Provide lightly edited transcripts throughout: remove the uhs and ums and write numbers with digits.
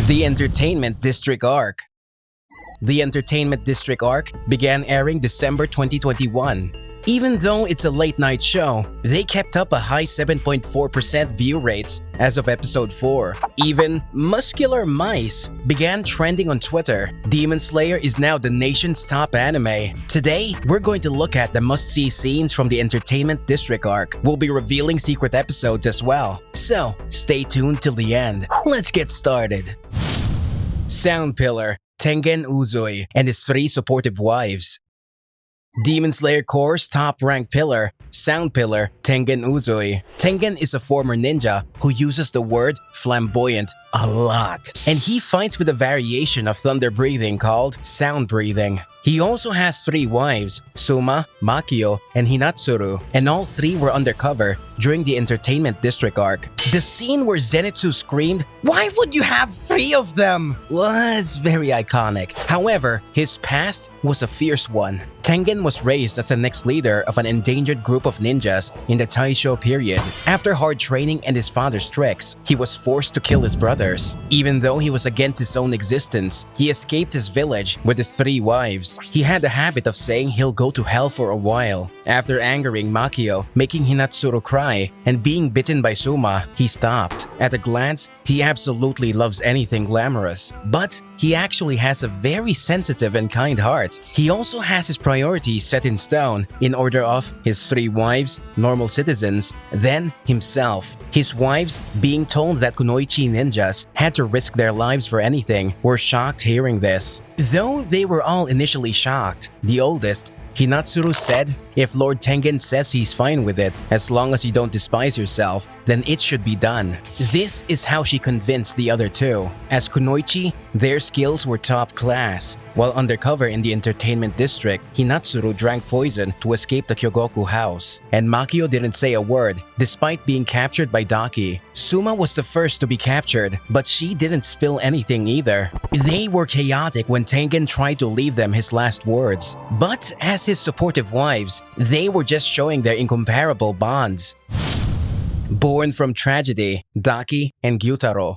The Entertainment District Arc. The Entertainment District Arc began airing December 2021. Even though it's a late-night show, they kept up a high 7.4% view rates as of episode 4. Even Muscular Mice began trending on Twitter. Demon Slayer is now the nation's top anime. Today, we're going to look at the must-see scenes from the Entertainment District Arc. We'll be revealing secret episodes as well. So, stay tuned till the end. Let's get started. Sound Pillar, Tengen Uzui, and his 3 supportive wives. Demon Slayer Corps' top-ranked pillar, Sound Pillar, Tengen Uzui. Tengen is a former ninja who uses the word flamboyant a lot, and he fights with a variation of thunder breathing called sound breathing. He also has 3 wives, Suma, Makio, and Hinatsuru, and all 3 were undercover during the Entertainment District Arc. The scene where Zenitsu screamed, "Why would you have 3 of them?" was very iconic. However, his past was a fierce one. Tengen was raised as the next leader of an endangered group of ninjas in the Taisho period. After hard training and his father's tricks, he was forced to kill his brothers. Even though he was against his own existence, he escaped his village with his 3 wives. He had a habit of saying he'll go to hell for a while. After angering Makio, making Hinatsuru cry, and being bitten by Suma, he stopped. At a glance, he absolutely loves anything glamorous. But he actually has a very sensitive and kind heart. He also has his priorities set in stone in order of his 3 wives, normal citizens, then himself. His wives, being told that Kunoichi ninjas had to risk their lives for anything, were shocked hearing this. Though they were all initially shocked, the oldest, Hinatsuru said, "If Lord Tengen says he's fine with it, as long as you don't despise yourself, then it should be done." This is how she convinced the other 2. As Kunoichi, their skills were top class. While undercover in the Entertainment District, Hinatsuru drank poison to escape the Kyogoku house. And Makio didn't say a word, despite being captured by Daki. Suma was the first to be captured, but she didn't spill anything either. They were chaotic when Tengen tried to leave them his last words. But as his supportive wives, they were just showing their incomparable bonds. Born from tragedy, Daki and Gyutaro.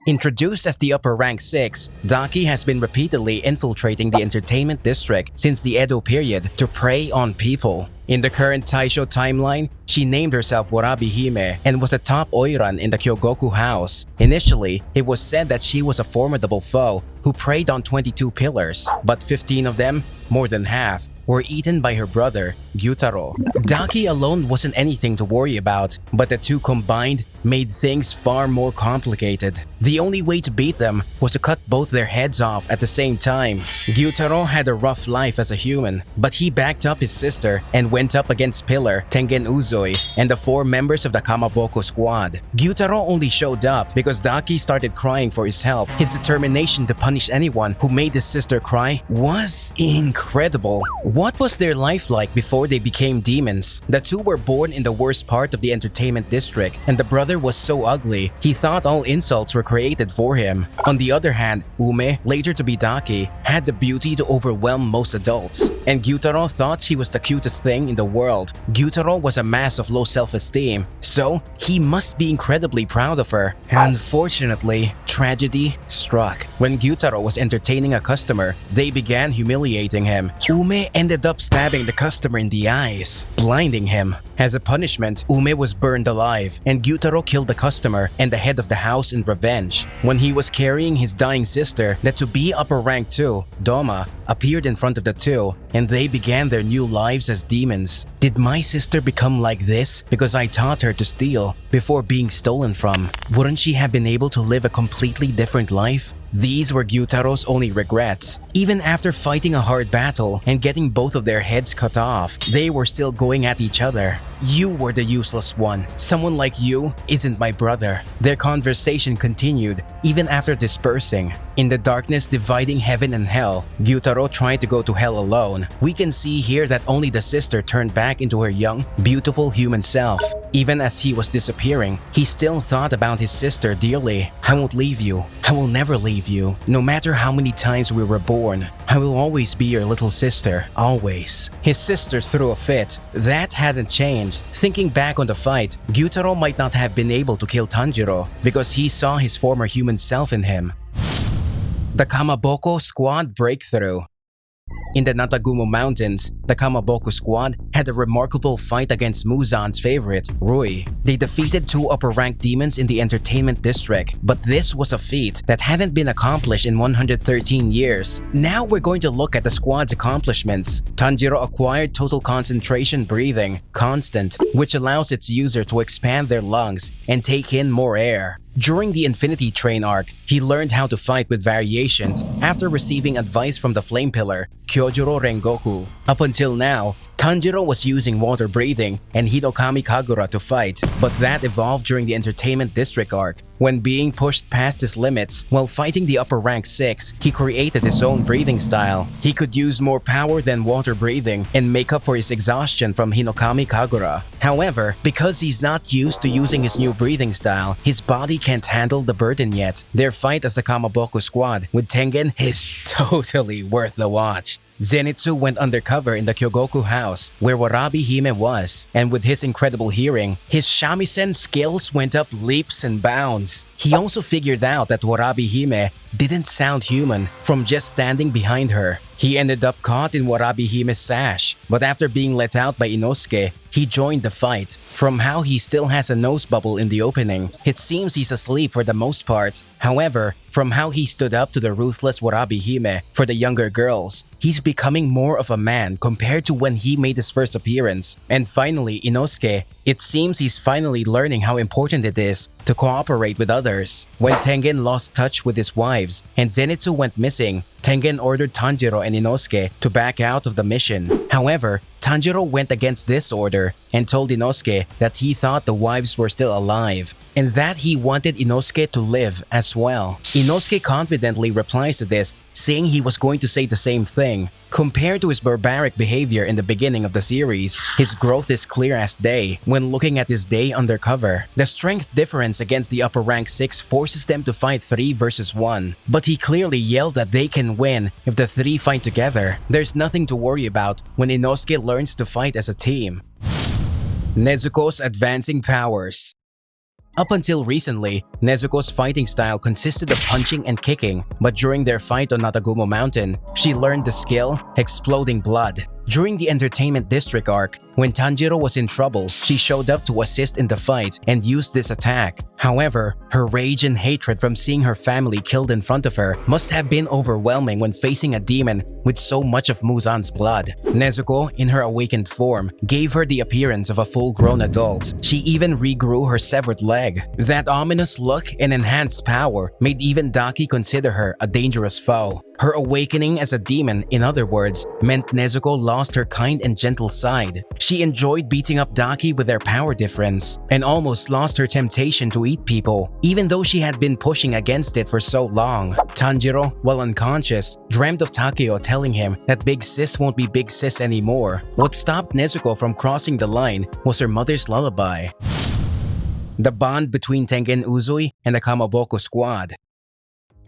Introduced as the upper rank 6, Daki has been repeatedly infiltrating the Entertainment District since the Edo period to prey on people. In the current Taisho timeline, she named herself Warabi Hime and was a top oiran in the Kyogoku house. Initially, it was said that she was a formidable foe who preyed on 22 pillars, but 15 of them, more than half, were eaten by her brother, Gyutaro. Daki alone wasn't anything to worry about, but the 2 combined made things far more complicated. The only way to beat them was to cut both their heads off at the same time. Gyutaro had a rough life as a human, but he backed up his sister and went up against Pillar, Tengen Uzui, and the 4 members of the Kamaboko squad. Gyutaro only showed up because Daki started crying for his help. His determination to punish anyone who made his sister cry was incredible. What was their life like before they became demons? The 2 were born in the worst part of the Entertainment District, and the brother was so ugly, he thought all insults were created for him. On the other hand, Ume, later to be Daki, had the beauty to overwhelm most adults. And Gyutaro thought she was the cutest thing in the world. Gyutaro was a mass of low self-esteem, so he must be incredibly proud of her. Unfortunately, tragedy struck. When Gyutaro was entertaining a customer, they began humiliating him. Ume ended up stabbing the customer in the eyes, blinding him. As a punishment, Ume was burned alive, and Gyutaro killed the customer and the head of the house in revenge. When he was carrying his dying sister, the to-be upper rank 2, Doma, appeared in front of the 2, and they began their new lives as demons. Did my sister become like this because I taught her to steal before being stolen from? Wouldn't she have been able to live a completely different life? These were Gyutaro's only regrets. Even after fighting a hard battle and getting both of their heads cut off, they were still going at each other. "You were the useless one. Someone like you isn't my brother." Their conversation continued even after dispersing. In the darkness dividing heaven and hell, Gyutaro tried to go to hell alone. We can see here that only the sister turned back into her young, beautiful human self. Even as he was disappearing, he still thought about his sister dearly. I won't leave you. I will never leave you. No matter how many times we were born, I will always be your little sister. Always. His sister threw a fit. That hadn't changed. Thinking back on the fight, Gyutaro might not have been able to kill Tanjiro because he saw his former human self in him. The Kamaboko Squad Breakthrough. In the Natagumo Mountains, the Kamaboko Squad had a remarkable fight against Muzan's favorite, Rui. They defeated two upper-ranked demons in the entertainment district, but this was a feat that hadn't been accomplished in 113 years. Now we're going to look at the squad's accomplishments. Tanjiro acquired total concentration breathing, constant, which allows its user to expand their lungs and take in more air. During the Infinity Train arc, he learned how to fight with variations after receiving advice from the Flame Pillar, Kyojuro Rengoku. Up until now, Tanjiro was using water breathing and Hinokami Kagura to fight, but that evolved during the Entertainment District arc. When being pushed past his limits while fighting the upper rank 6, he created his own breathing style. He could use more power than water breathing and make up for his exhaustion from Hinokami Kagura. However, because he's not used to using his new breathing style, his body can't handle the burden yet. Their fight as the Kamaboko Squad with Tengen is totally worth the watch. Zenitsu went undercover in the Kyogoku house where Warabi Hime was, and with his incredible hearing, his shamisen skills went up leaps and bounds. He also figured out that Warabi Hime didn't sound human from just standing behind her. He ended up caught in Warabi Hime's sash, but after being let out by Inosuke, he joined the fight. From how he still has a nose bubble in the opening, it seems he's asleep for the most part. However, from how he stood up to the ruthless Warabi Hime for the younger girls, he's becoming more of a man compared to when he made his first appearance. And finally, Inosuke, it seems he's finally learning how important it is to cooperate with others. When Tengen lost touch with his wives and Zenitsu went missing, Tengen ordered Tanjiro and Inosuke to back out of the mission. However, Tanjiro went against this order and told Inosuke that he thought the wives were still alive and that he wanted Inosuke to live as well. Inosuke confidently replies to this, saying he was going to say the same thing. Compared to his barbaric behavior in the beginning of the series, his growth is clear as day when looking at his day undercover. The strength difference against the upper rank 6 forces them to fight 3 versus 1, but he clearly yelled that they can win if the 3 fight together. There's nothing to worry about when Inosuke learns to fight as a team. Nezuko's advancing powers. Up until recently, Nezuko's fighting style consisted of punching and kicking, but during their fight on Natagumo Mountain, she learned the skill Exploding Blood. During the Entertainment District arc, when Tanjiro was in trouble, she showed up to assist in the fight and used this attack. However, her rage and hatred from seeing her family killed in front of her must have been overwhelming when facing a demon with so much of Muzan's blood. Nezuko, in her awakened form, gave her the appearance of a full-grown adult. She even regrew her severed leg. That ominous look and enhanced power made even Daki consider her a dangerous foe. Her awakening as a demon, in other words, meant Nezuko lost her kind and gentle side. She enjoyed beating up Daki with their power difference, and almost lost her temptation to eat people, even though she had been pushing against it for so long. Tanjiro, while unconscious, dreamt of Takeo telling him that Big Sis won't be Big Sis anymore. What stopped Nezuko from crossing the line was her mother's lullaby. The bond between Tengen Uzui and the Kamaboko Squad.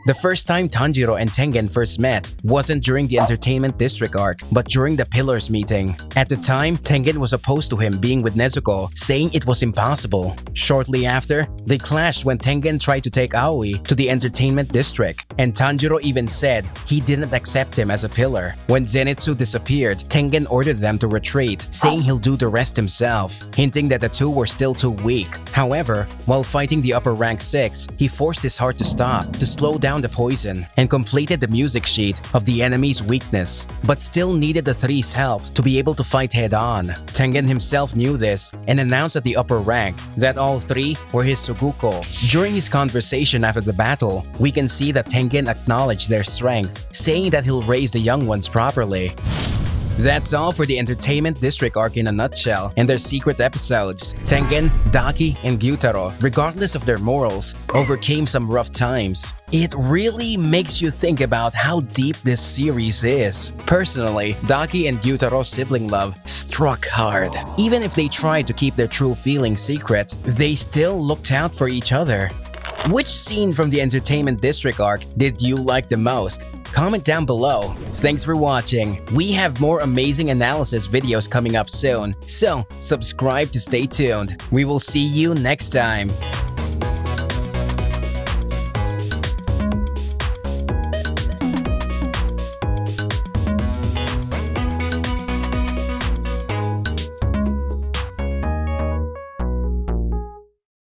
The first time Tanjiro and Tengen first met wasn't during the Entertainment District arc, but during the Pillars meeting. At the time, Tengen was opposed to him being with Nezuko, saying it was impossible. Shortly after, they clashed when Tengen tried to take Aoi to the Entertainment District, and Tanjiro even said he didn't accept him as a pillar. When Zenitsu disappeared, Tengen ordered them to retreat, saying he'll do the rest himself, hinting that the two were still too weak. However, while fighting the upper rank 6, he forced his heart to stop, to slow down the poison, and completed the music sheet of the enemy's weakness, but still needed the three's help to be able to fight head-on. Tengen himself knew this and announced at the upper rank that all 3 were his Suguko. During his conversation after the battle, we can see that Tengen acknowledged their strength, saying that he'll raise the young ones properly. That's all for the Entertainment District arc in a nutshell and their secret episodes. Tengen, Daki, and Gyutaro, regardless of their morals, overcame some rough times. It really makes you think about how deep this series is. Personally, Daki and Gyutaro's sibling love struck hard. Even if they tried to keep their true feelings secret, they still looked out for each other. Which scene from the Entertainment District arc did you like the most? Comment down below. Thanks for watching. We have more amazing analysis videos coming up soon, so subscribe to stay tuned. We will see you next time.